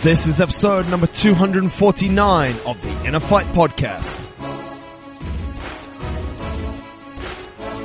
This is episode number 249 of the Inner Fight Podcast.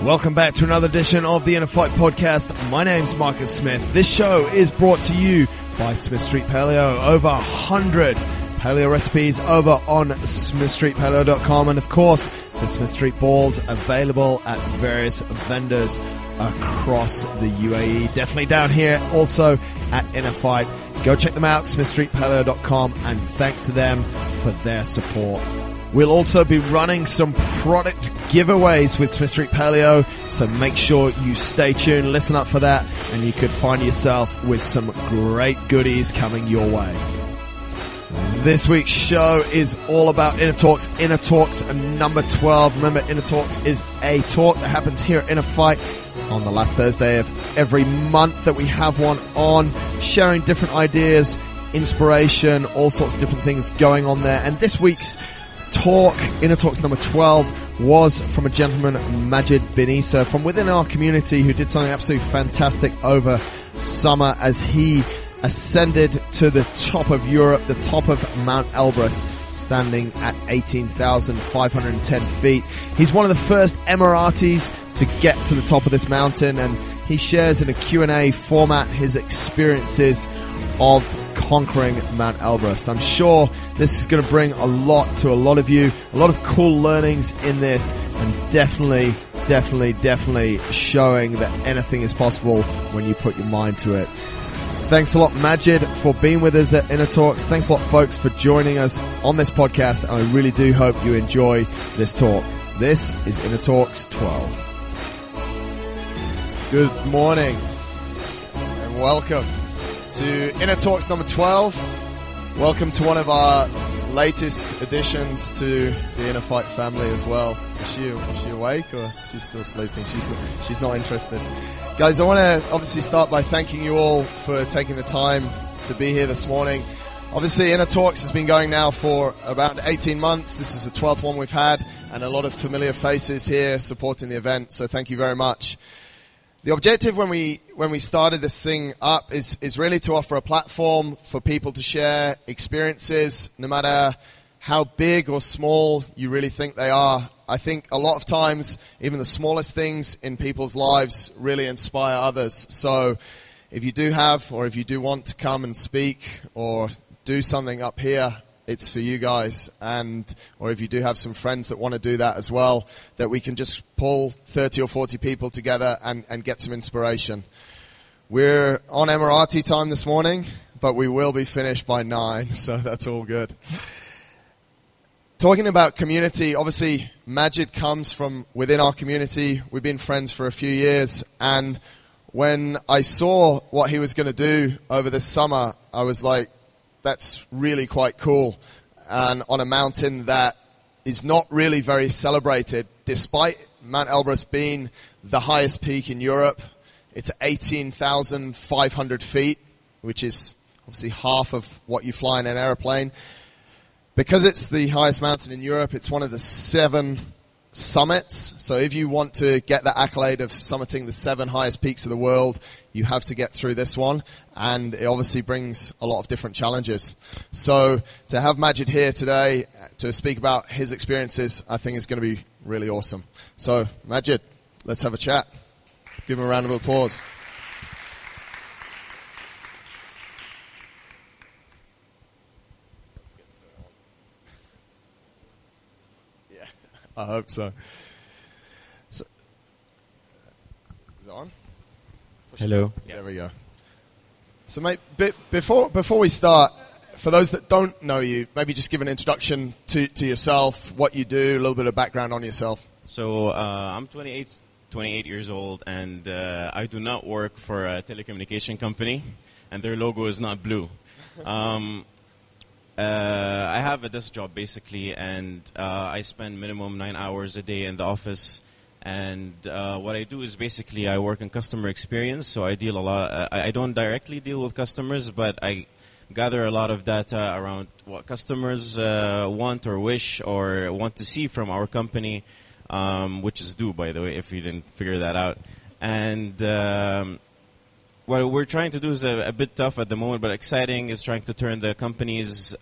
Welcome back to another edition of the Inner Fight Podcast. My name's Marcus Smith. This show is brought to you by Smith Street Paleo. Over 100 paleo recipes over on smithstreetpaleo.com, and of course the Smith Street balls available at various vendors across the UAE. Definitely down here also at Inner Fight. Go check them out, smithstreetpaleo.com, and thanks to them for their support. We'll also be running some product giveaways with Smith Street Paleo, so make sure you stay tuned, listen up for that, and you could find yourself with some great goodies coming your way. This week's show is all about Inner Talks number 12. Remember, Inner Talks is a talk that happens here at Inner Fight on the last Thursday of every month that we have one on, sharing different ideas, inspiration, all sorts of different things going on there. And this week's talk, Inner Talks number 12, was from a gentleman, Majed Bin Essa, from within our community, who did something absolutely fantastic over summer as he ascended to the top of Europe, the top of Mount Elbrus, standing at 18,510 feet. He's one of the first Emiratis to get to the top of this mountain, and he shares in a Q&A format his experiences of conquering Mount Elbrus. I'm sure this is going to bring a lot to a lot of you, a lot of cool learnings in this, and definitely showing that anything is possible when you put your mind to it. Thanks a lot, Majid, for being with us at Inner Talks. Thanks a lot, folks, for joining us on this podcast, and I really do hope you enjoy this talk. This is Inner Talks 12. Good morning, and welcome to Inner Talks number 12. Welcome to one of our latest additions to the Inner Fight family as well. Is she awake, or she's still sleeping? She's not interested. Guys, I want to obviously start by thanking you all for taking the time to be here this morning. Obviously, Inner Talks has been going now for about 18 months. This is the 12th one we've had, and a lot of familiar faces here supporting the event, so thank you very much. The objective when we started this thing up is really to offer a platform for people to share experiences, no matter how big or small you really think they are. I think a lot of times, even the smallest things in people's lives really inspire others. So if you do have, or if you do want to come and speak or do something up here, it's for you guys. Or if you do have some friends that want to do that as well, that we can just pull 30 or 40 people together and get some inspiration. We're on Emirati time this morning, but we will be finished by 9, so that's all good. Talking about community, obviously Majid comes from within our community. We've been friends for a few years, and when I saw what he was going to do over this summer, I was like, that's really quite cool. And on a mountain that is not really very celebrated, despite Mount Elbrus being the highest peak in Europe. It's 18,500 feet, which is obviously half of what you fly in an airplane. Because it's the highest mountain in Europe, it's one of the 7 summits. So if you want to get the accolade of summiting the 7 highest peaks of the world, you have to get through this one. And it obviously brings a lot of different challenges. So to have Majid here today to speak about his experiences, I think is going to be really awesome. So Majid, let's have a chat. Give him a round of applause. I hope so. Is it on? Hello. There we go. So, mate, before we start, for those that don't know you, maybe just give an introduction to yourself, what you do, a little bit of background on yourself. So, I'm 28 years old, and I do not work for a telecommunication company, and their logo is not blue. I have a desk job basically, and I spend minimum 9 hours a day in the office. And what I do is basically I work in customer experience, so I deal a lot. I don't directly deal with customers, but I gather a lot of data around what customers want or wish or want to see from our company, which is due, by the way, if you didn't figure that out. And what we're trying to do is a bit tough at the moment, but exciting. Is trying to turn the company's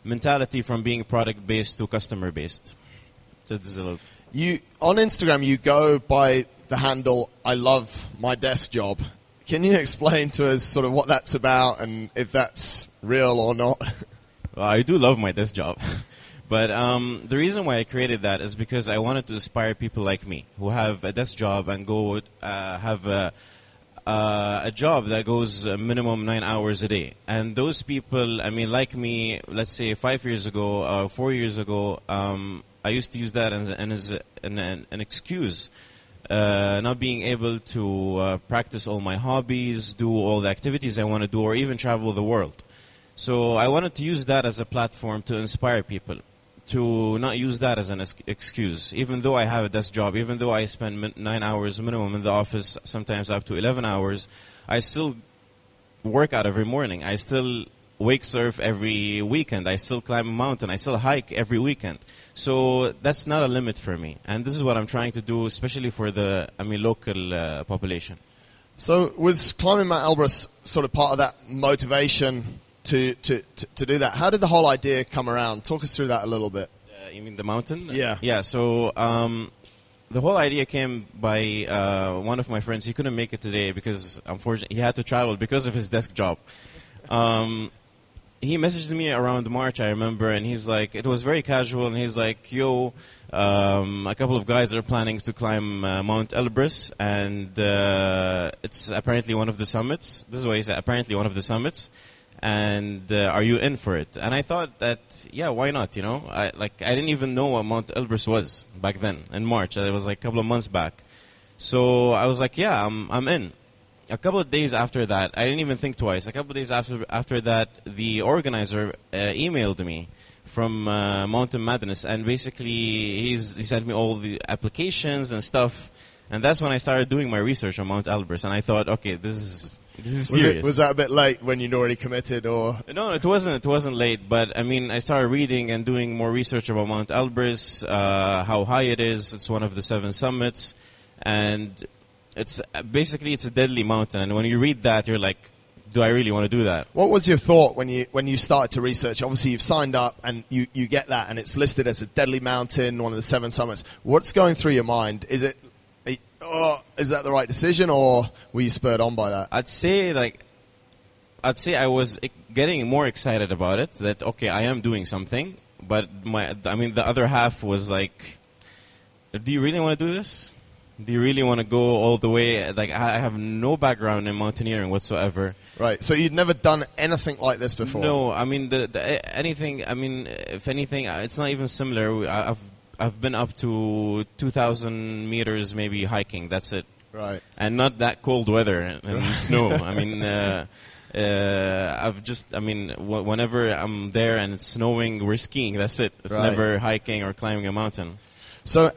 mentality from being product-based to customer-based. That's a little. You on Instagram, you go by the handle "I love my desk job." Can you explain to us sort of what that's about and if that's real or not? Well, I do love my desk job. But the reason why I created that is because I wanted to inspire people like me who have a desk job and go have a job that goes minimum 9 hours a day. And those people, I mean, like me, let's say 5 years ago, 4 years ago, I used to use that as an excuse. Not being able to practice all my hobbies, do all the activities I want to do, or even travel the world. So I wanted to use that as a platform to inspire people, to not use that as an excuse. Even though I have a desk job, even though I spend 9 hours minimum in the office, sometimes up to 11 hours, I still work out every morning. I still wake surf every weekend. I still climb a mountain. I still hike every weekend. So that's not a limit for me. And this is what I'm trying to do, especially for the local population. So was climbing Mount Elbrus sort of part of that motivation to do that? How did the whole idea come around? Talk us through that a little bit. You mean the mountain? Yeah. Yeah, so the whole idea came by one of my friends. He couldn't make it today because, unfortunately, he had to travel because of his desk job. He messaged me around March, I remember, and he's like, it was very casual, and he's like, yo, a couple of guys are planning to climb Mount Elbrus, and it's apparently one of the summits. This is what he said, apparently one of the summits. And are you in for it? And I thought that, yeah, why not, you know? I didn't even know what Mount Elbrus was back then, in March. It was like a couple of months back. So I was like, yeah, I'm in. A couple of days after that, I didn't even think twice. A couple of days after that, the organizer emailed me from Mountain Madness, and basically he sent me all the applications and stuff. And that's when I started doing my research on Mount Elbrus, and I thought, okay, this is serious. Was that a bit late when you'd already committed, or? No, it wasn't. It wasn't late, but I mean, I started reading and doing more research about Mount Elbrus, how high it is. It's one of the 7 summits, and it's basically a deadly mountain. And when you read that, you're like, do I really want to do that? What was your thought when you started to research? Obviously, you've signed up and you get that, and it's listed as a deadly mountain, one of the 7 summits. What's going through your mind? Is that the right decision, or were you spurred on by that? I'd say I was getting more excited about it. That okay, I am doing something, but the other half was like, do you really want to do this? Do you really want to go all the way? Like, I have no background in mountaineering whatsoever. Right. So you'd never done anything like this before? No. I mean, anything. I mean, if anything, it's not even similar. I've been up to 2,000 meters, maybe hiking. That's it. Right. And not that cold weather and snow. I mean, whenever I'm there and it's snowing, we're skiing. That's it. It's never hiking or climbing a mountain. So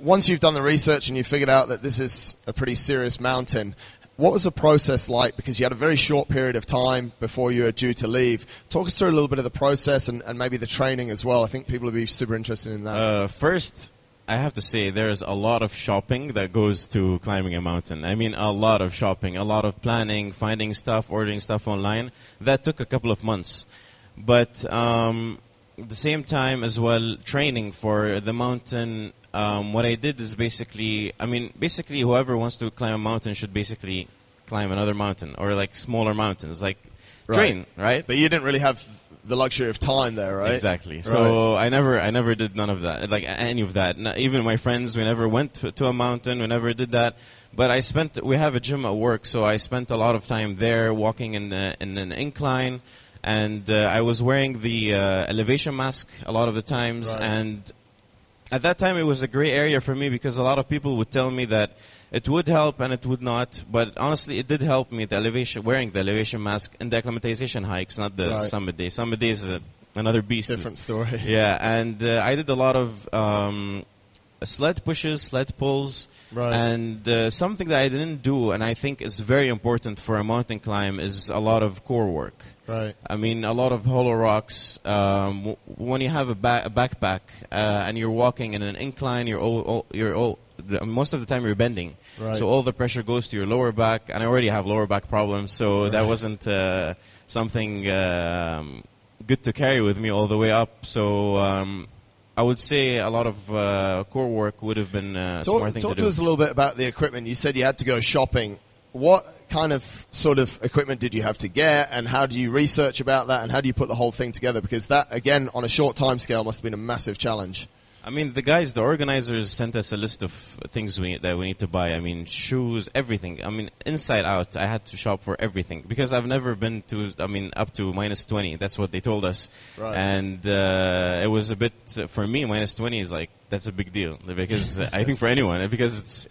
once you've done the research and you figured out that this is a pretty serious mountain, what was the process like? Because you had a very short period of time before you were due to leave. Talk us through a little bit of the process and maybe the training as well. I think people would be super interested in that. First, I have to say there's a lot of shopping that goes to climbing a mountain. I mean, a lot of shopping, a lot of planning, finding stuff, ordering stuff online. That took a couple of months. But at the same time as well, training for the mountain. What I did is basically whoever wants to climb a mountain should basically climb another mountain or like smaller mountains, like train, right? But you didn't really have the luxury of time there, right? Exactly. So I never did none of that, like any of that. Not, even my friends, we never went to a mountain, we never did that. But we have a gym at work, so I spent a lot of time there walking in an incline, and I was wearing the elevation mask a lot of the times, and at that time, it was a gray area for me because a lot of people would tell me that it would help and it would not. But honestly, it did help me, wearing the elevation mask in the acclimatization hikes, not the summit days. Summit days is another beast. Different story. Yeah, and I did a lot of sled pushes, sled pulls. And something that I didn't do, and I think is very important for a mountain climb, is a lot of core work. Right. I mean, a lot of hollow rocks. When you have a backpack and you're walking in an incline, you're most of the time you're bending. Right. So all the pressure goes to your lower back, and I already have lower back problems, so that wasn't something good to carry with me all the way up. So I would say a lot of core work would have been smart thing to do. Talk to us a little bit about the equipment. You said you had to go shopping. What kind of sort of equipment did you have to get, and how do you research about that, and how do you put the whole thing together? Because that, again, on a short time scale, must have been a massive challenge. I mean, the organizers sent us a list of things that we need to buy. I mean, shoes, everything. I mean, inside out, I had to shop for everything because I've never been to, up to -20. That's what they told us. Right. And it was a bit, for me, -20 is like, that's a big deal because I think for anyone, because it's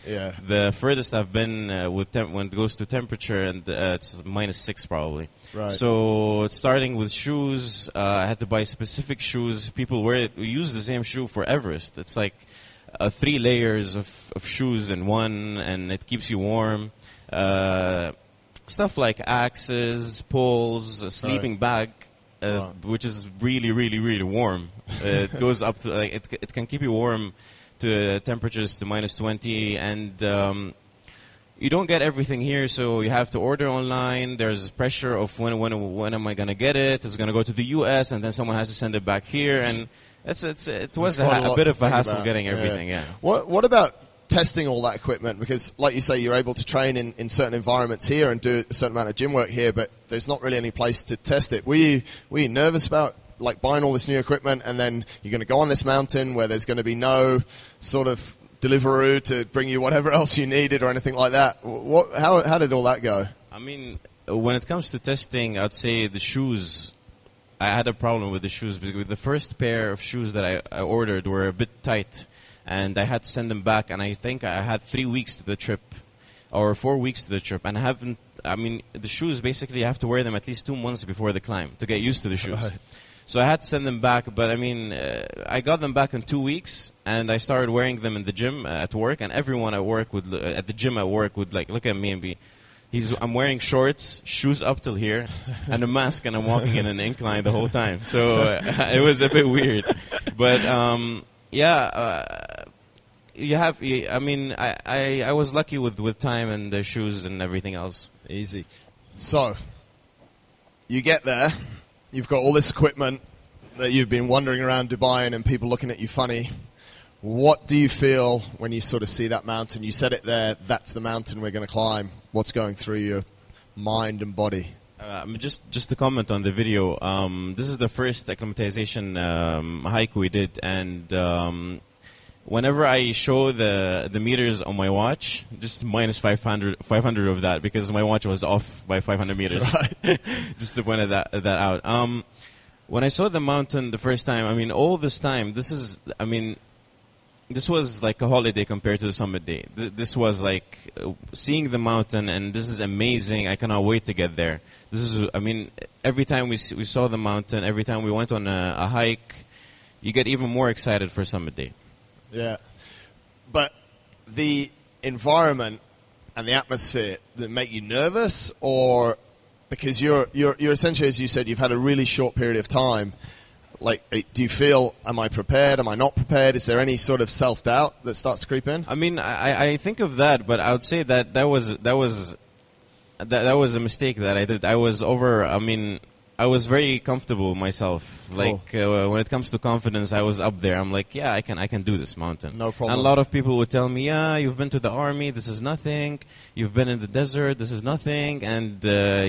the furthest I've been when it goes to temperature, and it's -6 probably. Right. So starting with shoes, I had to buy specific shoes. People use the same shoe for Everest. It's like 3 layers of shoes in one, and it keeps you warm. Stuff like axes, poles, a sleeping bag. Which is really, really, really warm. It goes up to it can keep you warm to temperatures to -20, and you don't get everything here, so you have to order online. There's pressure of when am I gonna get it? It's gonna go to the U.S. and then someone has to send it back here, and it was a bit of a hassle getting everything. Yeah. What about testing all that equipment? Because, like you say, you're able to train in certain environments here and do a certain amount of gym work here, but there's not really any place to test it. Were you nervous about like buying all this new equipment, and then you're going to go on this mountain where there's going to be no sort of Deliveroo to bring you whatever else you needed or anything like that? How did all that go? I mean, when it comes to testing, I'd say the shoes. I had a problem with the shoes because the first pair of shoes that I ordered were a bit tight, and I had to send them back, and I think I had 3 weeks to the trip, or 4 weeks to the trip, and the shoes, basically you have to wear them at least 2 months before the climb to get used to the shoes. Right. So I had to send them back, but I got them back in 2 weeks, and I started wearing them in the gym at work, and everyone at work at the gym at work would like look at me and be, I'm wearing shorts, shoes up till here, and a mask, and I'm walking in an incline the whole time. So it was a bit weird, but I was lucky with time and the shoes and everything else. Easy. So you get there. You've got all this equipment that you've been wandering around Dubai and people looking at you funny. What do you feel when you sort of see that mountain? You said it there, that's the mountain we're going to climb. What's going through your mind and body? Just to comment on the video, this is the first acclimatization hike we did, and whenever I show the meters on my watch, just minus 500 of that, because my watch was off by 500 meters. Right. Just to point that out. When I saw the mountain the first time, all this time, this was like a holiday compared to the summit day. This was like seeing the mountain, and this is amazing. I cannot wait to get there. This is, every time we saw the mountain, every time we went on a hike, you get even more excited for summit day. Yeah, but the environment and the atmosphere that make you nervous, or because you're essentially, as you said, you've had a really short period of time. Like, do you feel, am I prepared? Am I not prepared? Is there any sort of self-doubt that starts to creep in? I think of that, but I would say that was a mistake that I did. I was very comfortable myself. Like, when it comes to confidence, I was up there. I'm like, yeah, I can do this mountain. No problem. And a lot of people would tell me, yeah, you've been to the army, this is nothing. You've been in the desert, this is nothing. And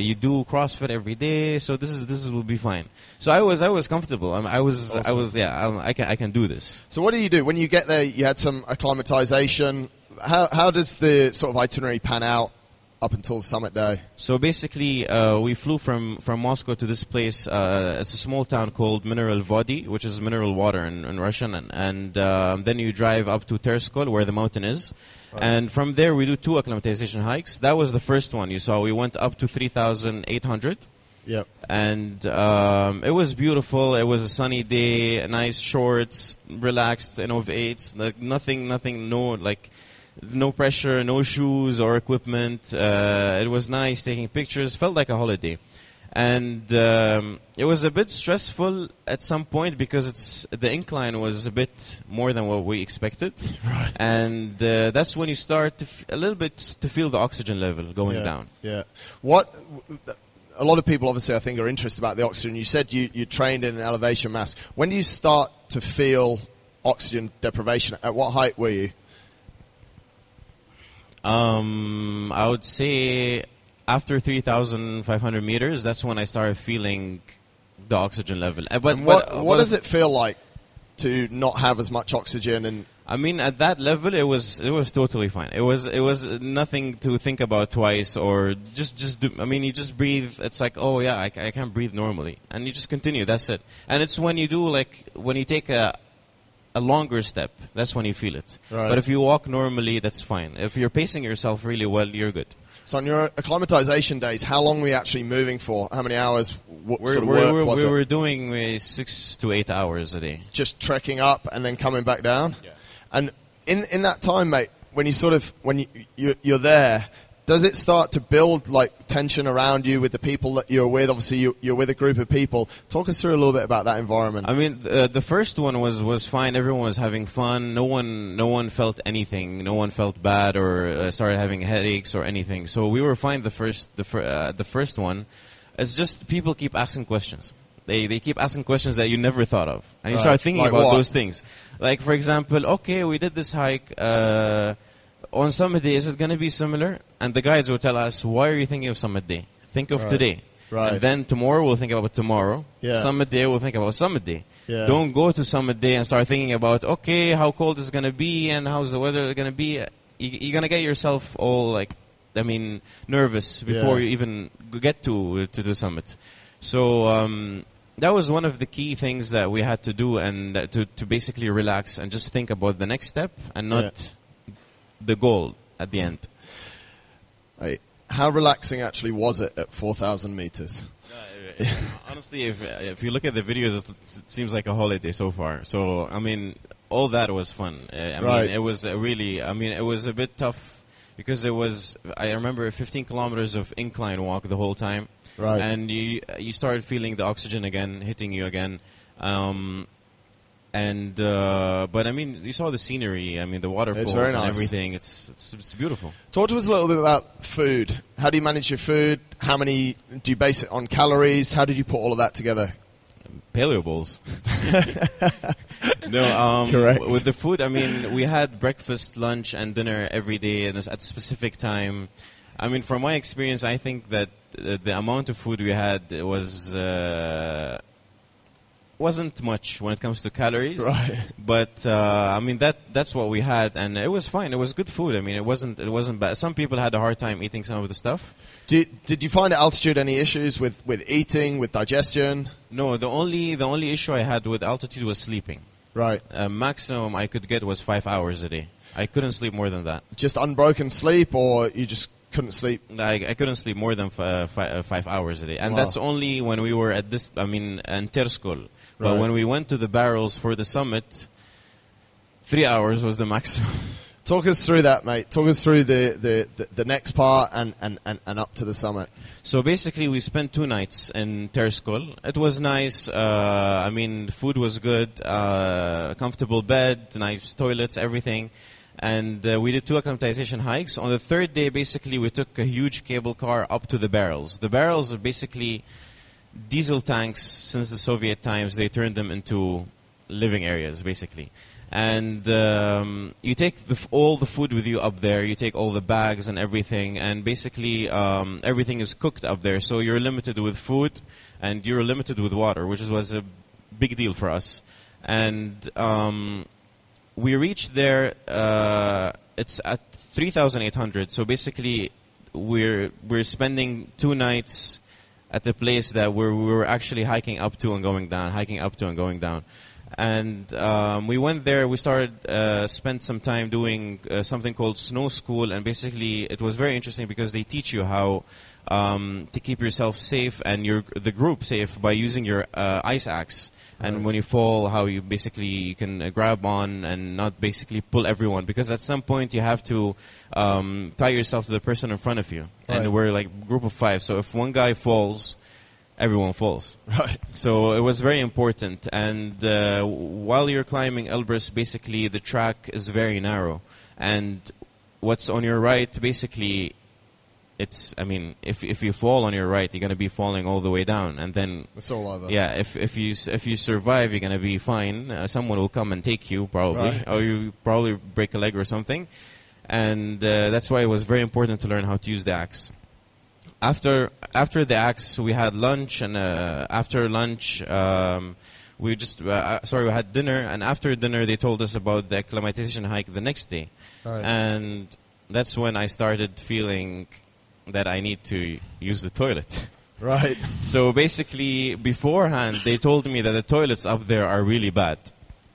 you do CrossFit every day, so this will be fine. So I was comfortable. I can do this. So what do you do when you get there? You had some acclimatization. How does the sort of itinerary pan out up until the summit day? So basically, we flew from Moscow to this place. It's a small town called Mineral Vody, which is mineral water in Russian. And then you drive up to Terskol, where the mountain is. Right. And from there, we do 2 acclimatization hikes. That was the first one you saw. We went up to 3,800. Yep. And it was beautiful. It was a sunny day, nice shorts, relaxed, Innovates. Like no pressure, no shoes or equipment. It was nice taking pictures. Felt like a holiday. And it was a bit stressful at some point because the incline was a bit more than what we expected. Right. And that's when you start a little bit to feel the oxygen level going down. Yeah. A lot of people, obviously, I think, are interested about the oxygen. You said you trained in an elevation mask. When do you start to feel oxygen deprivation? At what height were you? I would say after 3,500 meters, that's when I started feeling the oxygen level. What does it feel like to not have as much oxygen? And I mean, at that level, it was totally fine. It was nothing to think about twice or just do. I mean, you just breathe. It's like, oh yeah, I can breathe normally, and you just continue. That's it. And it's when you do when you take a longer step, that's when you feel it. Right. But if you walk normally, that's fine. If you're pacing yourself really well, you're good. So on your acclimatization days, how long were you actually moving for? How many hours? What sort of work work was it? We were doing 6 to 8 hours a day. Just trekking up and then coming back down? Yeah. And in that time, mate, when you're there, does it start to build like tension around you with the people that you're with? Obviously, you're with a group of people. Talk us through a little bit about that environment. I mean, the first one was fine. Everyone was having fun. No one felt anything. No one felt bad or started having headaches or anything. So we were fine. The first one, it's just people keep asking questions. They keep asking questions that you never thought of, and you start thinking about those things. Like, for example, okay, we did this hike. On Summit Day, is it going to be similar? And the guides will tell us, why are you thinking of Summit Day? Think of today. Right. And then tomorrow we'll think about tomorrow. Yeah. Summit Day, we'll think about Summit Day. Yeah. Don't go to Summit Day and start thinking about, okay, how cold is it going to be and how's the weather going to be. You're going to get yourself all, nervous before you even get to the summit. So that was one of the key things that we had to do, and to basically relax and just think about the next step and not the goal at the end. How relaxing actually was it at 4,000 meters? Honestly, if you look at the videos, it seems like a holiday so far. So, I mean, all that was fun. I mean, it was it was a bit tough because I remember 15 kilometers of incline walk the whole time. Right. And you started feeling the oxygen again, hitting you again. But I mean, you saw the scenery. I mean, the waterfalls and everything. It's beautiful. Talk to us a little bit about food. How do you manage your food? How many do you base it on calories? How did you put all of that together? Paleo bowls. No, correct. With the food, I mean, we had breakfast, lunch, and dinner every day at a specific time. I mean, from my experience, I think that the amount of food we had wasn't much when it comes to calories. Right. But I mean, that's what we had, and it was fine. It was good food. I mean, it wasn't bad. Some people had a hard time eating some of the stuff. Did you find at altitude any issues with eating, with digestion? No, the only issue I had with altitude was sleeping. Right. Maximum I could get was 5 hours a day. I couldn't sleep more than that. Just unbroken sleep, or you just couldn't sleep? I couldn't sleep more than 5 hours a day, and that's only when we were at this. I mean, in Terskol. But when we went to the barrels for the summit, 3 hours was the maximum. Talk us through that, mate. Talk us through the next part and up to the summit. So basically, we spent 2 nights in Terskol. It was nice. I mean, food was good, comfortable bed, nice toilets, everything. And we did 2 acclimatization hikes. On the 3rd day, basically, we took a huge cable car up to the barrels. The barrels are basically diesel tanks. Since the Soviet times, they turned them into living areas, basically. And you take all the food with you up there. You take all the bags and everything. And basically, everything is cooked up there. So you're limited with food, and you're limited with water, which was a big deal for us. And we reached there. It's at 3,800. So basically, we're spending 2 nights at a place that we were actually hiking up to and going down, And we went there. We spent some time doing something called snow school, and basically it was very interesting because they teach you how to keep yourself safe and the group safe by using your ice axe. And when you fall, how you can grab on and not basically pull everyone, because at some point you have to tie yourself to the person in front of you. And we're like a group of 5. So if one guy falls, everyone falls. Right. So it was very important. And while you're climbing Elbrus, basically the track is very narrow. And what's on your right, basically, it's, I mean, if you fall on your right, you're going to be falling all the way down. And then it's all over. Yeah, if you survive, you're going to be fine. Someone will come and take you, probably. Right. Or you probably break a leg or something. And that's why it was very important to learn how to use the axe. After the axe, we had lunch, and after lunch, we had dinner, and after dinner, they told us about the acclimatization hike the next day. Right. And that's when I started feeling that I need to use the toilet. Right. So basically, beforehand, they told me that the toilets up there are really bad.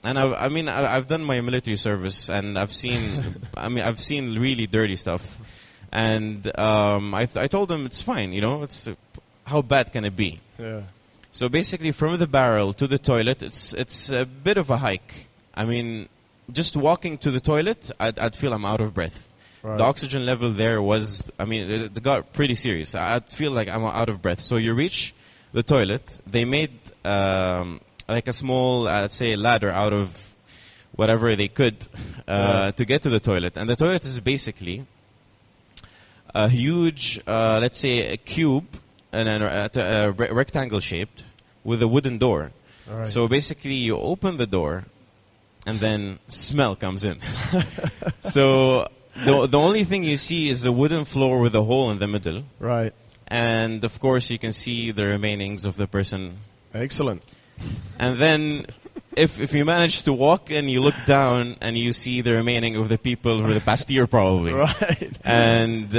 And I've done my military service, and I've seen, I've seen really dirty stuff. And I told them it's fine, you know, it's how bad can it be? Yeah. So basically, from the barrel to the toilet, it's a bit of a hike. I mean, just walking to the toilet, I'd feel I'm out of breath. Right. The oxygen level there was, it got pretty serious. I'd feel like I'm out of breath. So you reach the toilet. They made like a small, let's say, ladder out of whatever they could to get to the toilet. And the toilet is basically a huge, let's say, a cube, and a rectangle shaped with a wooden door. Right. So basically, you open the door, and then smell comes in. So the only thing you see is a wooden floor with a hole in the middle. Right. And of course, you can see the remainings of the person. Excellent. And then, if you manage to walk and you look down and you see the remaining of the people who the past year probably. Right. And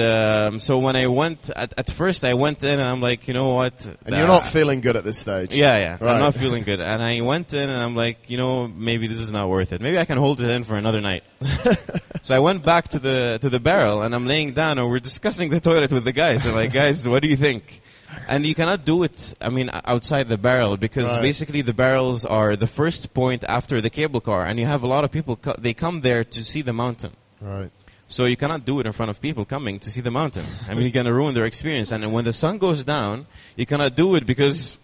so when I went, at first I went in and I'm like, you know what? And you're not feeling good at this stage. Yeah. Right. I'm not feeling good. And I went in and I'm like, you know, maybe this is not worth it. Maybe I can hold it in for another night. So I went back to the barrel and I'm laying down and we're discussing the toilet with the guys. I'm like, guys, what do you think? And you cannot do it, outside the barrel, because basically the barrels are the first point after the cable car, and you have a lot of people, they come there to see the mountain. Right. So you cannot do it in front of people coming to see the mountain. You're going to ruin their experience. And when the sun goes down, you cannot do it because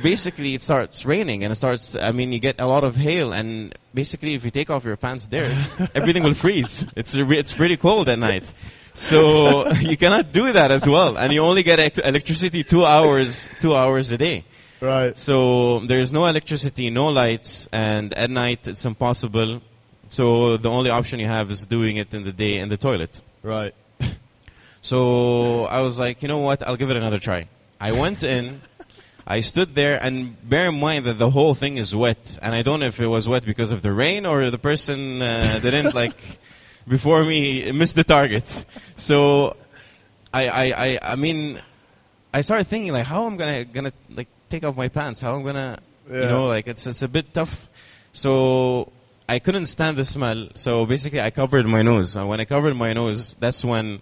basically it starts raining and it starts, you get a lot of hail, and basically if you take off your pants there, everything will freeze. It's pretty cold at night. So you cannot do that as well, and you only get electricity 2 hours a day. Right. So there's no electricity, no lights, and at night it's impossible. So the only option you have is doing it in the day in the toilet. Right. So I was like, you know what? I'll give it another try. I went in. I stood there, and bear in mind that the whole thing is wet, and I don't know if it was wet because of the rain or the person didn't before me missed the target. So I started thinking how I'm gonna take off my pants, how I'm gonna it's a bit tough. So I couldn't stand the smell. So basically I covered my nose. And when I covered my nose, that's when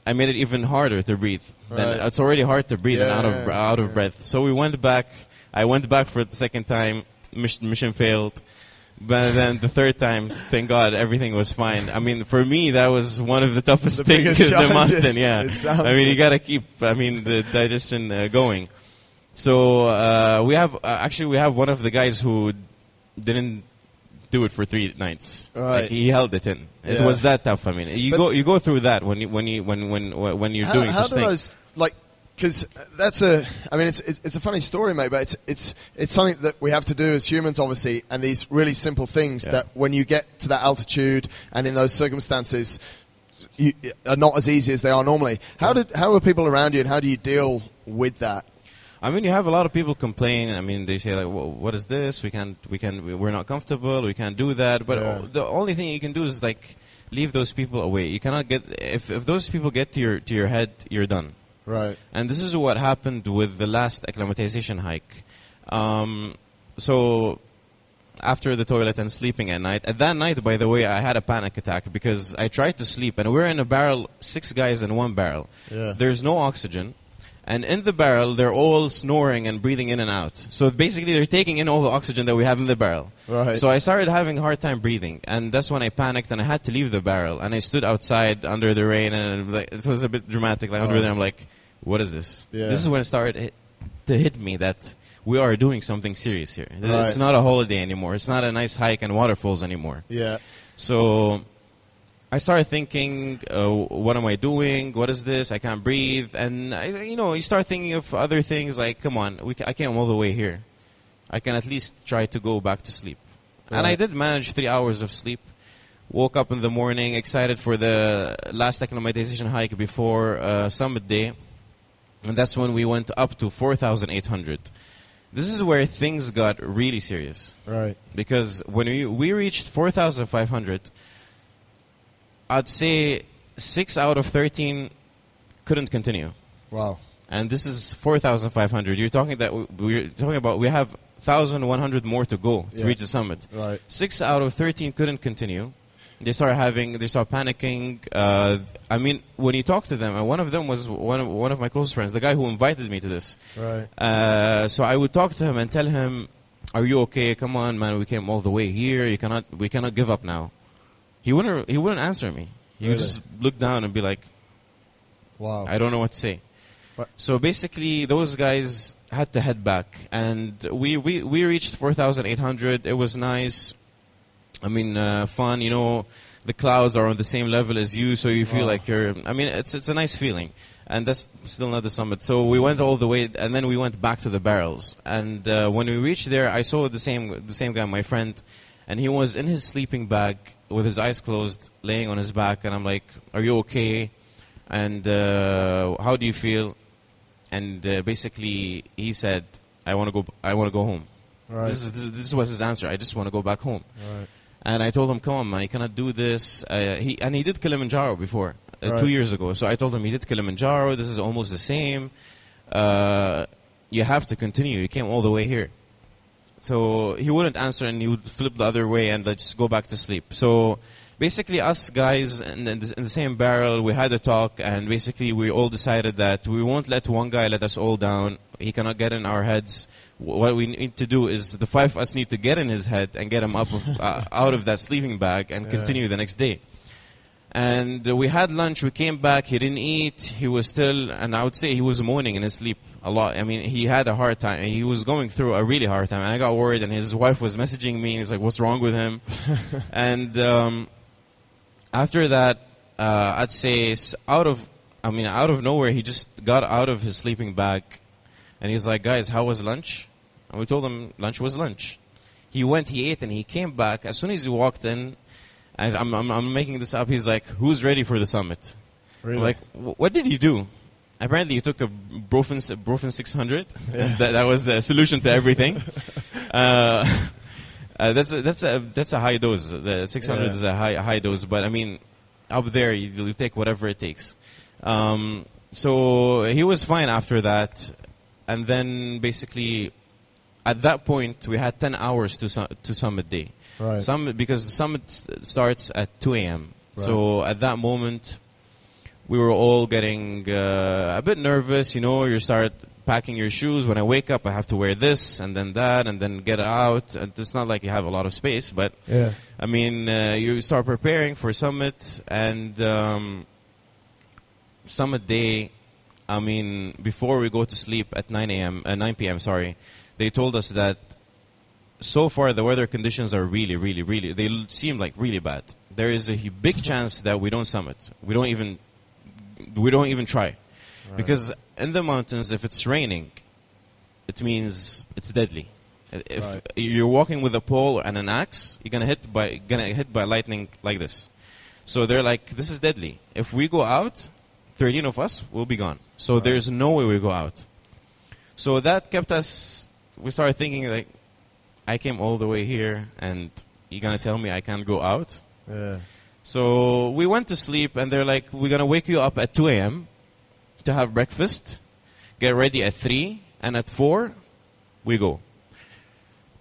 I made it even harder to breathe. Right. It's already hard to breathe and out of breath. So we went back. I went back for the second time. Mission failed. But then the third time, thank God, everything was fine. For me, that was one of the toughest things in the mountain. Yeah, you gotta keep, the digestion going. So we have one of the guys who didn't do it for 3 nights. Right. He held it in. It was that tough. You go through that when you're doing such things. Because that's it's a funny story, mate. But it's something that we have to do as humans, obviously, and these really simple things that when you get to that altitude and in those circumstances, are not as easy as they are normally. How are people around you, and how do you deal with that? You have a lot of people complain. They say what is this? We're not comfortable. We can't do that. But the only thing you can do is leave those people away. You cannot get if those people get to your head, you're done. Right. And this is what happened with the last acclimatization hike. So after the toilet and sleeping at night, that night, by the way, I had a panic attack because I tried to sleep, and we're in a barrel, 6 guys in one barrel. Yeah. There's no oxygen. And in the barrel, they're all snoring and breathing in and out. So basically, they're taking in all the oxygen that we have in the barrel. Right. So I started having a hard time breathing. And that's when I panicked, and I had to leave the barrel. And I stood outside under the rain, and it was a bit dramatic. Under there, I'm like, what is this? Yeah. This is when it started to hit me that we are doing something serious here. Right. It's not a holiday anymore. It's not a nice hike and waterfalls anymore. Yeah. So I started thinking, what am I doing? What is this? I can't breathe. And, you start thinking of other things like, come on, I came all the way here. I can at least try to go back to sleep. Right. And I did manage 3 hours of sleep. Woke up in the morning, excited for the last acclimatization hike before summit day. And that's when we went up to 4,800. This is where things got really serious. Right. Because when we reached 4,500, I'd say 6 out of 13 couldn't continue. Wow. And this is 4,500. You're talking about we have 1,100 more to go to reach the summit. Right. 6 out of 13 couldn't continue. They start panicking. I mean, when you talk to them, and one of them was one of my closest friends, the guy who invited me to this. Right. So I would talk to him and tell him, "Are you okay? Come on, man. We came all the way here. We cannot give up now." He wouldn't answer me. He would just look down and be like, "Wow, I don't know what to say." What? So basically, those guys had to head back, and we reached 4,800. It was nice. I mean, fun. The clouds are on the same level as you, so you feel like you're. I mean, it's a nice feeling, and that's still not the summit. So we went all the way, and then we went back to the barrels. And when we reached there, I saw the same guy, my friend, and he was in his sleeping bag with his eyes closed, laying on his back. And I'm like, "Are you okay? And how do you feel?" And basically, he said, "I want to go home." Right. This was his answer. I just want to go back home. Right. And I told him, "Come on, man, you cannot do this." He did Kilimanjaro before, Right. 2 years ago. So I told him he did Kilimanjaro. This is almost the same. You have to continue. You came all the way here. So he wouldn't answer, and he would flip the other way and just go back to sleep. So basically, us guys in the same barrel, we had a talk, and basically we all decided that we won't let one guy let us all down. He cannot get in our heads. What we need to do is the 5 of us need to get in his head and get him up out of that sleeping bag and continue the next day. And we had lunch. We came back. He didn't eat. He was still, and I would say he was moaning in his sleep a lot. I mean, he had a hard time. He was going through a really hard time. And I got worried, and his wife was messaging me. And he's like, "What's wrong with him?" And after that, I'd say out of nowhere, he just got out of his sleeping bag. And he's like, "Guys, how was lunch?" And we told him lunch was lunch. He went, he ate, and he came back. As soon as he walked in, I'm making this up, he's like, "Who's ready for the summit?" Really? I'm like, "What did you do?" Apparently, he took a Brofen 600. Yeah. That was the solution to everything. That's a high dose. The 600 is a high dose, but I mean, up there you take whatever it takes. So he was fine after that, and then basically, at that point we had 10 hours to summit day. Right. Because the summit starts at 2 a.m. Right. So at that moment, we were all getting a bit nervous. You start packing your shoes. When I wake up, I have to wear this and then that and then get out. And it's not like you have a lot of space, but I mean, you start preparing for summit and summit day. I mean, before we go to sleep at 9 p.m. Sorry, they told us that so far the weather conditions are really, really, really. They seem like really bad. There is a big chance that we don't summit. We don't even try. Right. Because in the mountains, if it's raining, it means it's deadly. If you're walking with a pole and an axe, you're gonna hit by lightning like this. So they're like, "This is deadly. If we go out, 13 of us will be gone. So there's no way we go out." So that kept us. We started thinking like, I came all the way here, and you're gonna tell me I can't go out? Yeah. So we went to sleep, and they're like, "We're gonna wake you up at 2 a.m. to have breakfast, get ready at 3, and at 4, we go."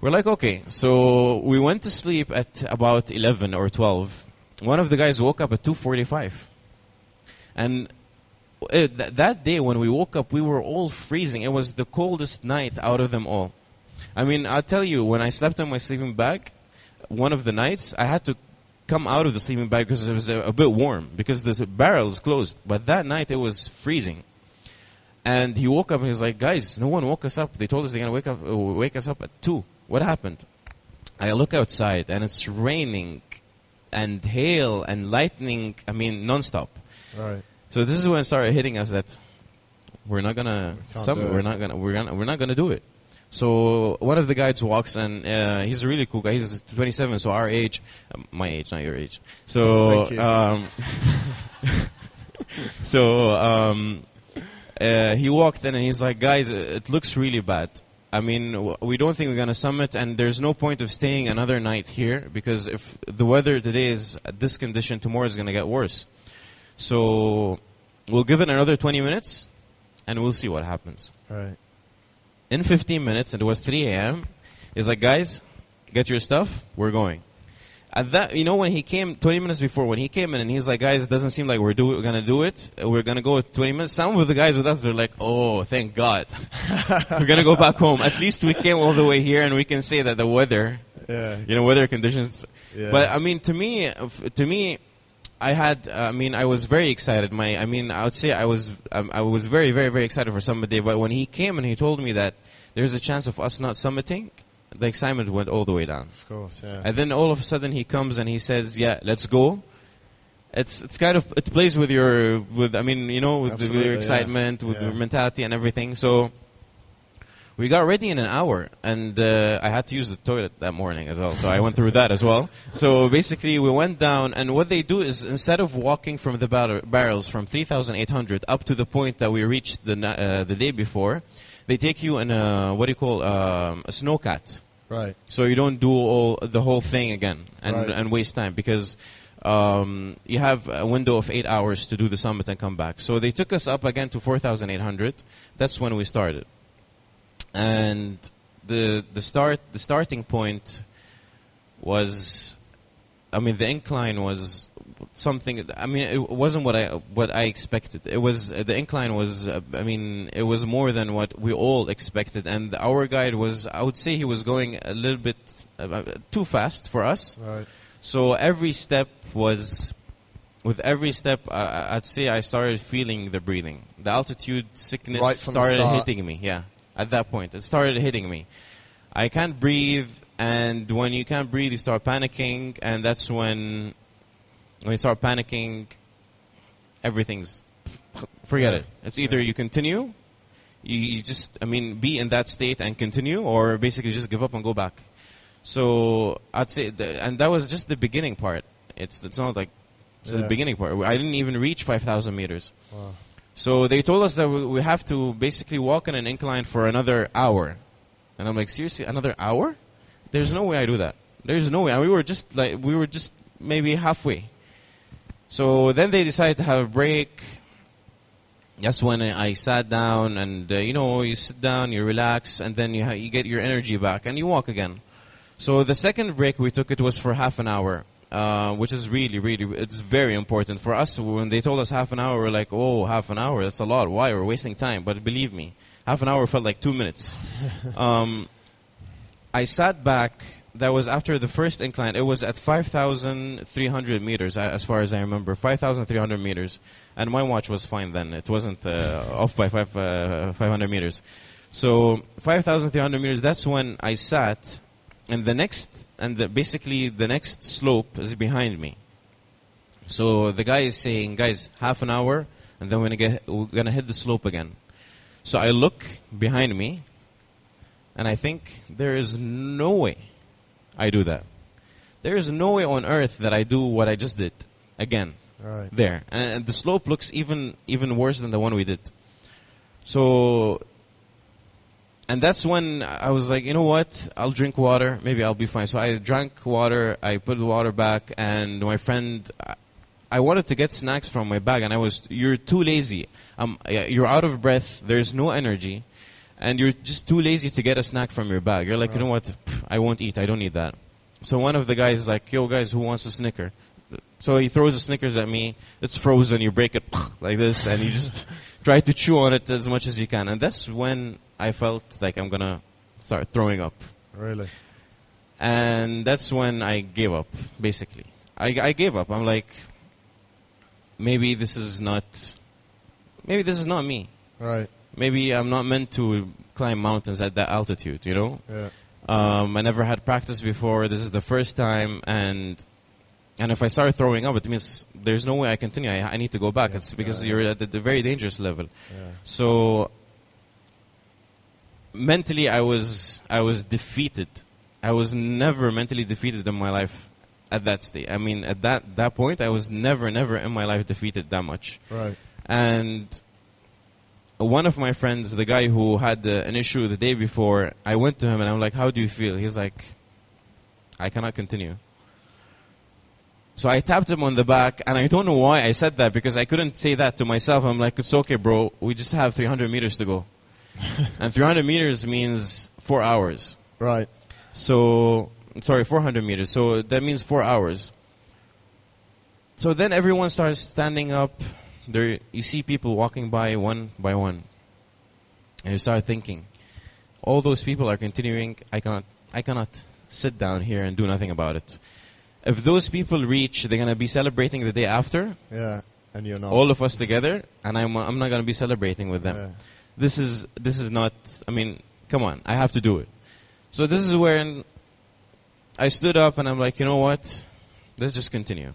We're like, okay. So we went to sleep at about 11 or 12. One of the guys woke up at 2:45, and that day when we woke up, we were all freezing. It was the coldest night out of them all. I mean, I'll tell you, when I slept in my sleeping bag, one of the nights, I had to come out of the sleeping bag because it was a bit warm, because the barrel is closed. But that night, it was freezing. And he woke up and he was like, guys, no one woke us up. They told us they're going to wake us up at 2. What happened? I look outside and it's raining and hail and lightning, nonstop. Right. So this is when it started hitting us that we're not gonna do it. So one of the guides walks and he's a really cool guy. He's 27, so our age, my age, not your age. So he walked in and he's like, guys, it looks really bad. We don't think we're going to summit, and there's no point of staying another night here because if the weather today is at this condition, tomorrow is going to get worse. So we'll give it another 20 minutes, and we'll see what happens. Right. In 15 minutes, and it was 3 a.m., he's like, guys, get your stuff, we're going. At that, when he came 20 minutes before, when he came in and he's like, guys, it doesn't seem like we're going to do it. We're going to go 20 minutes. Some of the guys with us, they're like, oh, thank God. We're going to go back home. At least we came all the way here and we can say that the weather, weather conditions. Yeah. But, to me, I was very excited. I would say I was very, very, very excited for Summit Day. But when he came and he told me that there's a chance of us not summiting, the excitement went all the way down. Of course, yeah. And then all of a sudden he comes and he says, "Yeah, let's go." It's kind of, it plays with your with your excitement, with your mentality and everything. So we got ready in an hour, and I had to use the toilet that morning as well. So I went through that as well. So basically we went down, and what they do is instead of walking from the barrels from 3,800 up to the point that we reached the day before, they take you in a a snowcat. Right. So you don't do the whole thing again and waste time because you have a window of 8 hours to do the summit and come back. So they took us up again to 4,800. That's when we started. And the starting point was, the incline was something. It wasn't what I expected. It was the incline was. It was more than what we all expected. And our guide was, I would say, he was going a little bit too fast for us. Right. So every step was. With every step, I'd say I started feeling the breathing. The altitude sickness started hitting me. Yeah, at that point, it started hitting me. I can't breathe, and when you can't breathe, you start panicking, and that's when you start panicking, everything's forget it. It's either you continue, you just be in that state and continue, or basically just give up and go back. So I'd say, and that was just the beginning part. It's not like. This is the beginning part. I didn't even reach 5,000 meters. Wow. So they told us that we have to basically walk in an incline for another hour. And I'm like, seriously, another hour? There's no way I do that. There's no way. And we were just maybe halfway. So then they decided to have a break. That's when I sat down and, you sit down, you relax, and then you get your energy back and you walk again. So the second break we took, it was for half an hour. Which is really, really, it's very important. For us, when they told us half an hour, we're like, oh, half an hour, that's a lot. Why? We're wasting time. But believe me, half an hour felt like 2 minutes. I sat back. That was after the first incline. It was at 5,300 meters, as far as I remember, 5,300 meters. And my watch was fine then. It wasn't off by 500 meters. So 5,300 meters, that's when I sat. And basically the next slope is behind me. So the guy is saying, guys, half an hour, and then we're gonna hit the slope again. So I look behind me, and I think there is no way I do that. There is no way on earth that I do what I just did again. Right. There, and the slope looks even worse than the one we did. So. And that's when I was like, you know what? I'll drink water. Maybe I'll be fine. So I drank water. I put the water back. And my friend, I wanted to get snacks from my bag. And you're too lazy. You're out of breath. There's no energy. And you're just too lazy to get a snack from your bag. You're like, you know what? I won't eat. I don't need that. So one of the guys is like, yo, guys, who wants a Snicker? So he throws the Snickers at me. It's frozen. You break it like this. And you just try to chew on it as much as you can. And that's when I felt like I'm going to start throwing up. Really? And that's when I gave up, basically. I gave up. I'm like, maybe this is not me. Right. maybe I'm not meant to climb mountains at that altitude, you know? Yeah. I never had practice before. This is the first time, and if I start throwing up, it means there's no way I continue. I need to go back. It's because you're at the very dangerous level. Yeah. So mentally, I was defeated. I was never mentally defeated in my life at that stage. I mean, at that point, I was never in my life defeated that much. Right. And one of my friends, the guy who had an issue the day before, I went to him and I'm like, how do you feel? He's like, I cannot continue. So I tapped him on the back, and I don't know why I said that, because I couldn't say that to myself. I'm like, it's okay, bro. We just have 300 meters to go. And 300 meters means 4 hours. Right. So, sorry, 400 meters. So that means 4 hours. So then everyone starts standing up. There, you see people walking by one, and you start thinking, all those people are continuing. I cannot sit down here and do nothing about it. If those people reach, they're gonna be celebrating the day after. Yeah, and you're not. All of us together, and I'm not gonna be celebrating with them. Yeah. This is not. I mean, come on, I have to do it. So this is where I stood up and I'm like, you know what? Let's just continue.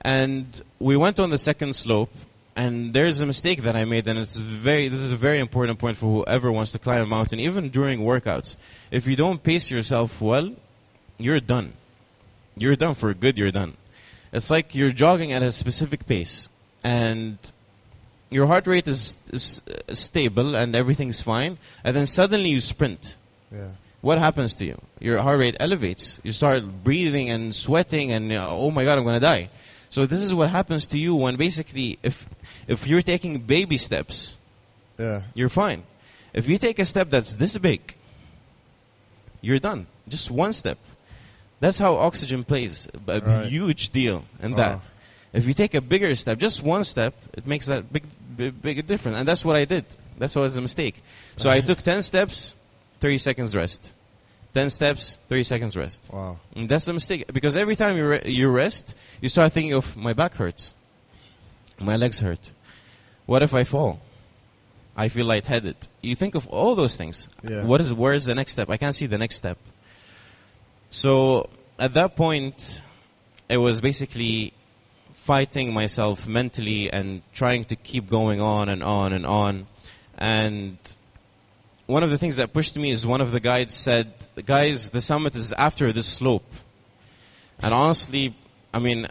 And we went on the second slope, and there's a mistake that I made, and this is a very important point for whoever wants to climb a mountain, even during workouts. If you don't pace yourself well, you're done. You're done for good, you're done. It's like you're jogging at a specific pace, and your heart rate is stable and everything's fine, and then suddenly you sprint. Yeah. What happens to you? Your heart rate elevates. You start breathing and sweating, and oh my God, I'm gonna die. So this is what happens to you when basically, if you're taking baby steps, you're fine. If you take a step that's this big, you're done. Just one step. That's how oxygen plays a huge deal in that. If you take a bigger step, just one step, it makes that big difference. And that's what I did. That was a mistake. So I took 10 steps, 30 seconds rest. 10 steps, 30 seconds rest. Wow. And that's a mistake, because every time you rest, you start thinking of, my back hurts. My legs hurt. What if I fall? I feel lightheaded. You think of all those things. Yeah. Where is the next step? I can't see the next step. So at that point, it was basically fighting myself mentally and trying to keep going on and on and on. And one of the things that pushed me is one of the guides said, guys, the summit is after this slope. And honestly, I mean,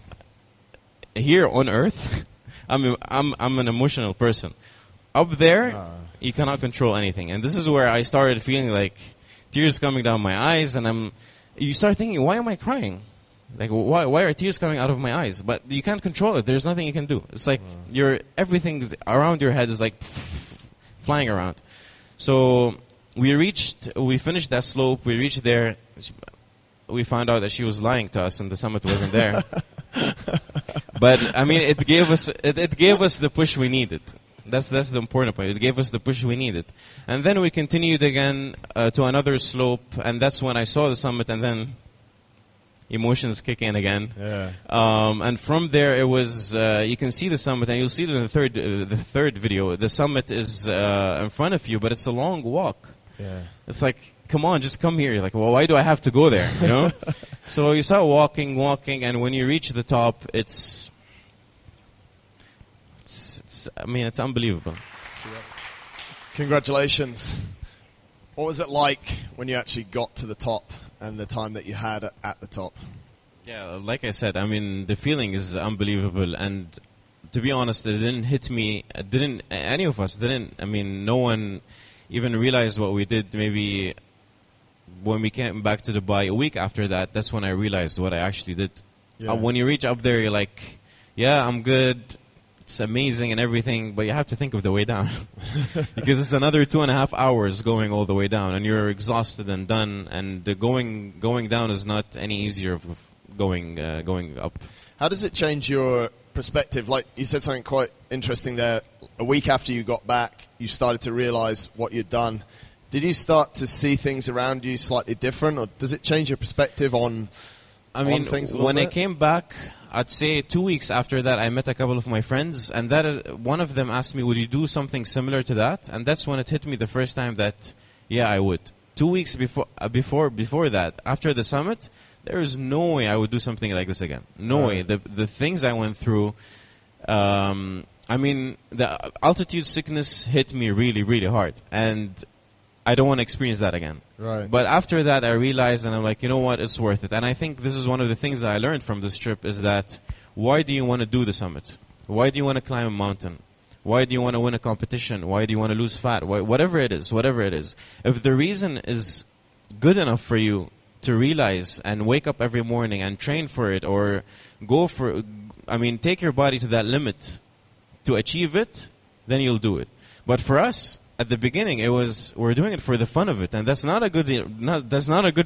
here on Earth, I'm an emotional person. Up there, you cannot control anything. And this is where I started feeling like tears coming down my eyes, and you start thinking, why am I crying? Like, why are tears coming out of my eyes? But you can't control it. There's nothing you can do. It's like everything around your head is like flying around. So we finished that slope. We reached there. We found out that she was lying to us, and the summit wasn't there. But I mean, it gave us the push we needed. That's the important part. It gave us the push we needed. And then we continued again to another slope, and that's when I saw the summit, and then emotions kick in again. Yeah. And from there, it was you can see the summit, and you'll see it in the third video. The summit is in front of you, but it's a long walk. Yeah. It's like, come on, just come here. You're like, well, why do I have to go there? You know. So you start walking, and when you reach the top, it's unbelievable. Congratulations. What was it like when you actually got to the top and the time that you had at the top? Yeah, like I said, I mean, the feeling is unbelievable. And to be honest, it didn't hit me. Any of us didn't. I mean, no one even realized what we did. Maybe when we came back to Dubai a week after that, that's when I realized what I actually did. Yeah. When you reach up there, you're like, yeah, I'm good. It's amazing and everything, but you have to think of the way down. Because it's another 2.5 hours going all the way down, and you're exhausted and done, and the going down is not any easier of going up. How does it change your perspective? Like you said something quite interesting there. A week after you got back, you started to realize what you'd done. Did you start to see things around you slightly different, or does it change your perspective on things a little when bit? I came back, I'd say 2 weeks after that, I met a couple of my friends, and one of them asked me, "Would you do something similar to that?" And that's when it hit me the first time that, yeah, I would. 2 weeks before that, after the summit, there is no way I would do something like this again. No way. The things I went through. I mean, the altitude sickness hit me really, really hard, and I don't want to experience that again. Right. But after that, I realized, and I'm like, you know what, it's worth it. And I think this is one of the things that I learned from this trip is that why do you want to do the summit? Why do you want to climb a mountain? Why do you want to win a competition? Why do you want to lose fat? Whatever it is. If the reason is good enough for you to realize and wake up every morning and train for it, or take your body to that limit to achieve it, then you'll do it. But for us, at the beginning, we're doing it for the fun of it, and that's not a good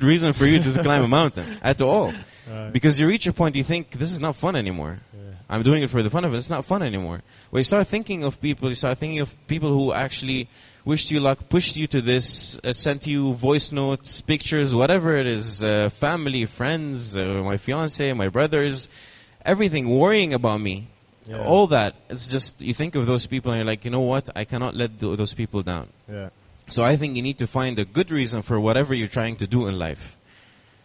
reason for you to climb a mountain at all. Right. Because you reach a point you think this is not fun anymore. Yeah. I'm doing it for the fun of it. It's not fun anymore. When you start thinking of people, who actually wished you luck, pushed you to this, sent you voice notes, pictures, whatever it is, family, friends, my fiance, my brothers, everything worrying about me. Yeah. All that. It's just, you think of those people and you're like, you know what? I cannot let those people down. Yeah. So I think you need to find a good reason for whatever you're trying to do in life.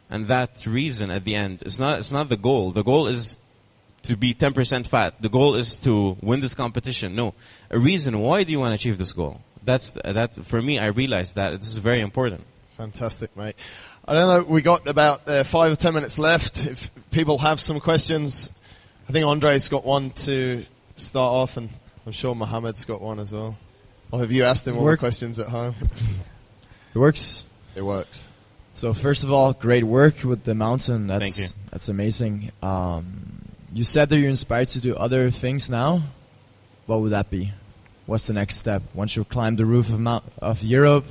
And that reason at the end, it's not the goal. The goal is to be 10% fat. The goal is to win this competition. No. A reason. Why do you want to achieve this goal? That for me, I realized that this is very important. Fantastic, mate. I don't know, we got about 5 or 10 minutes left. If people have some questions, I think Andre's got one to start off, and I'm sure Mohammed's got one as well. Or have you asked him all the questions at home? It works. It works. So first of all, great work with the mountain. Thank you. That's amazing. You said that you're inspired to do other things now. What would that be? What's the next step? Once you climb the roof of Europe,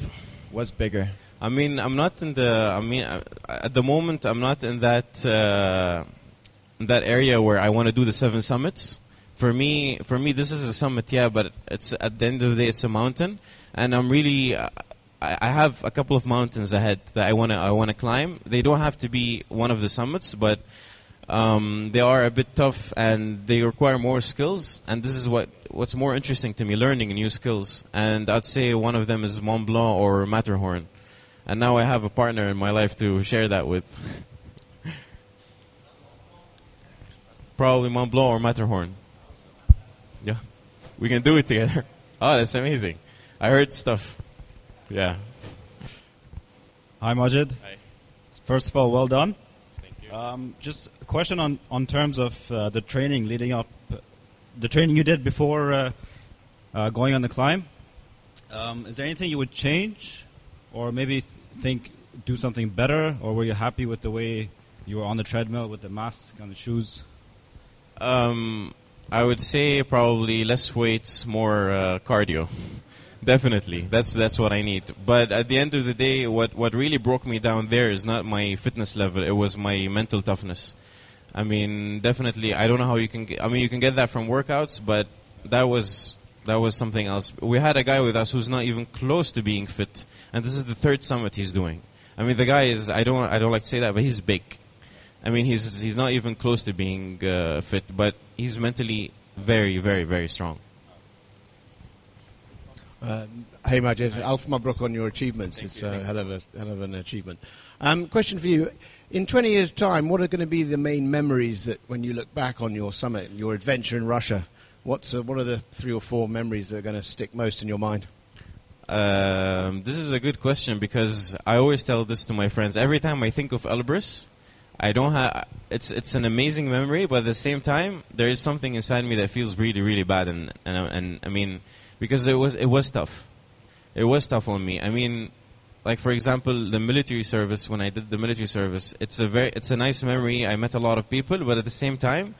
what's bigger? I mean, at the moment, I'm not in that area where I want to do the 7 summits. For me, this is a summit, yeah, but it's at the end of the day, it's a mountain, and I'm really, I have a couple of mountains ahead that I want to climb. They don't have to be one of the summits, but they are a bit tough and they require more skills. And this is what's more interesting to me, learning new skills. And I'd say one of them is Mont Blanc or Matterhorn. And now I have a partner in my life to share that with. Probably Mont Blanc or Matterhorn. Yeah, we can do it together. Oh, that's amazing. I heard stuff. Yeah. Hi, Majid. Hi. First of all, well done. Thank you. Just a question on terms of the training leading up, the training you did before going on the climb. Is there anything you would change, or maybe do something better, or were you happy with the way you were on the treadmill with the mask and the shoes? I would say probably less weights, more cardio. Definitely, that's what I need. But at the end of the day, what really broke me down there is not my fitness level. It was my mental toughness. I mean, definitely, I don't know how you can you can get that from workouts, but that was something else. We had a guy with us who's not even close to being fit, and this is the 3rd summit he's doing. I mean, the guy is, I don't like to say that, but he's big. I mean, he's not even close to being fit, but he's mentally very, very, very strong. Hey, Majed, Alf Mabruk on your achievements. It's a hell of an achievement. Question for you. In 20 years' time, what are going to be the main memories that when you look back on your summit, your adventure in Russia, what are the 3 or 4 memories that are going to stick most in your mind? This is a good question because I always tell this to my friends. Every time I think of Elbrus, I don't have. It's an amazing memory, but at the same time, there is something inside me that feels really, really bad, and I mean, because it was tough. It was tough on me. I mean, like for example, the military service. When I did the military service, it's a nice memory. I met a lot of people, but at the same time,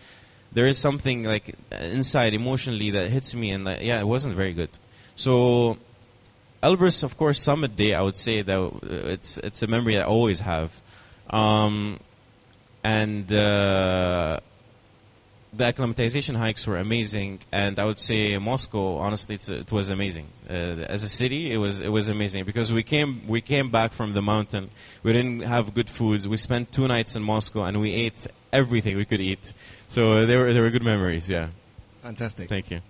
there is something like inside emotionally that hits me, and yeah, it wasn't very good. So, Elbrus, of course, summit day. I would say that it's a memory I always have. And the acclimatization hikes were amazing, and I would say Moscow, honestly, it was amazing. As a city, it was amazing because we came back from the mountain. We didn't have good food. We spent 2 nights in Moscow, and we ate everything we could eat. So they were good memories. Yeah. Fantastic. Thank you.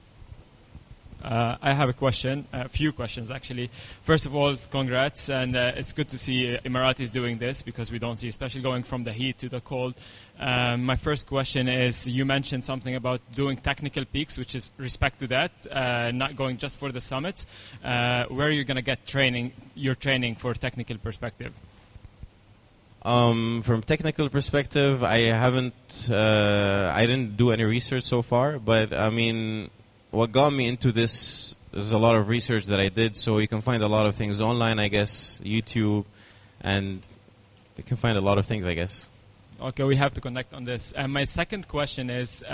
I have a question, a few questions actually. First of all, congrats, and it's good to see Emiratis doing this because we don't see, especially going from the heat to the cold. My first question is, you mentioned something about doing technical peaks, which is respect to that, not going just for the summits. Where are you going to get your training for technical perspective? From technical perspective, I didn't do any research so far, but I mean, what got me into this is a lot of research that I did, so you can find a lot of things online, I guess, YouTube, and you can find a lot of things, I guess. Okay, we have to connect on this. My second question is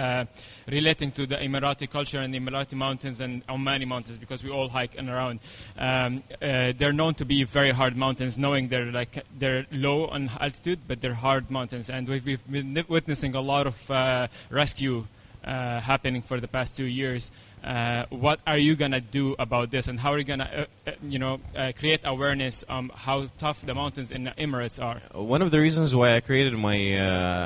relating to the Emirati culture and the Emirati mountains and Omani mountains, because we all hike and around. They're known to be very hard mountains, knowing they're low on altitude, but they're hard mountains. And we've been witnessing a lot of rescue happening for the past 2 years. What are you going to do about this, and how are you going to create awareness on how tough the mountains in the Emirates are? One of the reasons why I created my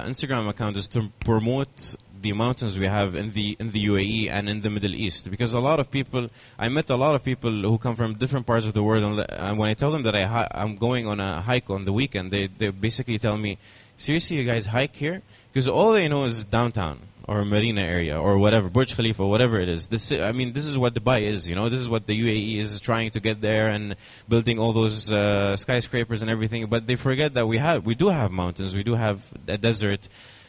Instagram account is to promote the mountains we have in the UAE and in the Middle East, because I met a lot of people who come from different parts of the world, and when I tell them that I'm going on a hike on the weekend, they basically tell me, seriously, you guys hike here? Because all they know is downtown or Marina area or whatever, Burj Khalifa, whatever it is. This is what Dubai is, This is what the UAE is trying to get there, and building all those skyscrapers and everything. But they forget that we do have mountains, we do have a desert.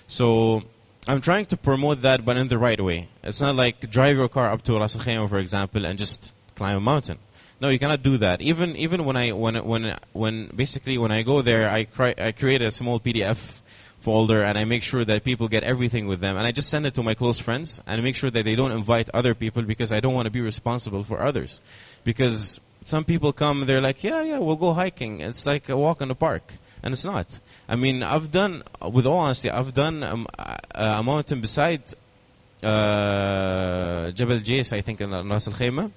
So I'm trying to promote that, but in the right way. It's not like drive your car up to Ras Al Khaimah, for example, and just climb a mountain. No, you cannot do that. Even when I go there, I create a small PDF folder, and I make sure that people get everything with them, and I just send it to my close friends and make sure that they don't invite other people, because I don't want to be responsible for others. Because some people come, they're like, yeah, we'll go hiking. It's like a walk in the park, and it's not. I mean, with all honesty, I've done a mountain beside Jabal Jais, I think, in Ras Al Khaimah,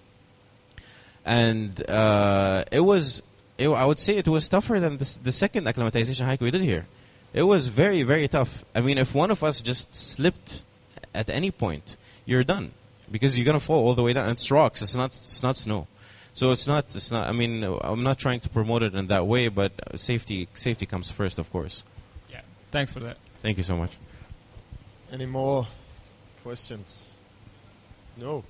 and I would say it was tougher than the second acclimatization hike we did here. It was very, very tough. I mean, if one of us just slipped at any point, you're done, because you're gonna fall all the way down. It's rocks. It's not snow. So it's not. I mean, I'm not trying to promote it in that way, but safety comes first, of course. Yeah. Thanks for that. Thank you so much. Any more questions? No.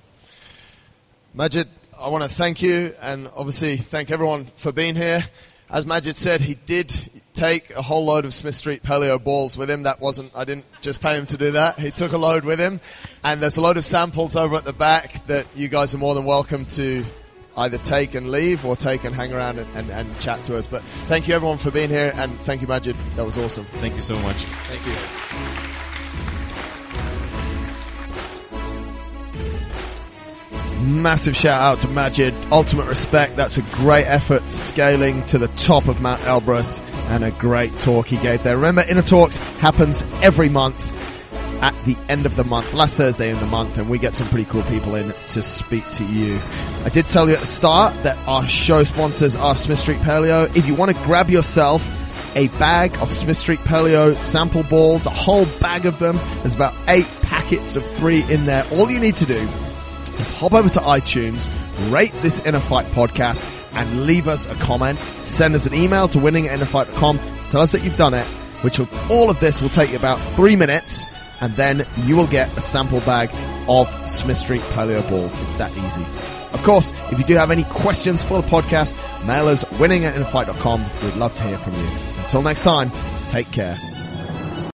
Majid, I want to thank you, and obviously thank everyone for being here. As Majid said, he did take a whole load of Smith Street Paleo balls with him. I didn't just pay him to do that. He took a load with him. And there's a load of samples over at the back that you guys are more than welcome to either take and leave or take and hang around and chat to us. But thank you everyone for being here, and thank you, Majid. That was awesome. Thank you so much. Thank you. Massive shout out to Majid. Ultimate respect. That's a great effort scaling to the top of Mount Elbrus, and a great talk he gave there. Remember, Inner Talks happens every month at the end of the month, last Thursday in the month, and we get some pretty cool people in to speak to you. I did tell you at the start that our show sponsors are Smith Street Paleo. If you want to grab yourself a bag of Smith Street Paleo sample balls, a whole bag of them, there's about 8 packets of 3 in there. All you need to do is hop over to iTunes, rate this Inner Fight podcast, and leave us a comment. Send us an email to winning@innerfight.com to tell us that you've done it, all of this will take you about 3 minutes, and then you will get a sample bag of Smith Street Paleo balls. It's that easy. Of course, if you do have any questions for the podcast, mail us winning@innerfight.com. We'd love to hear from you. Until next time, take care.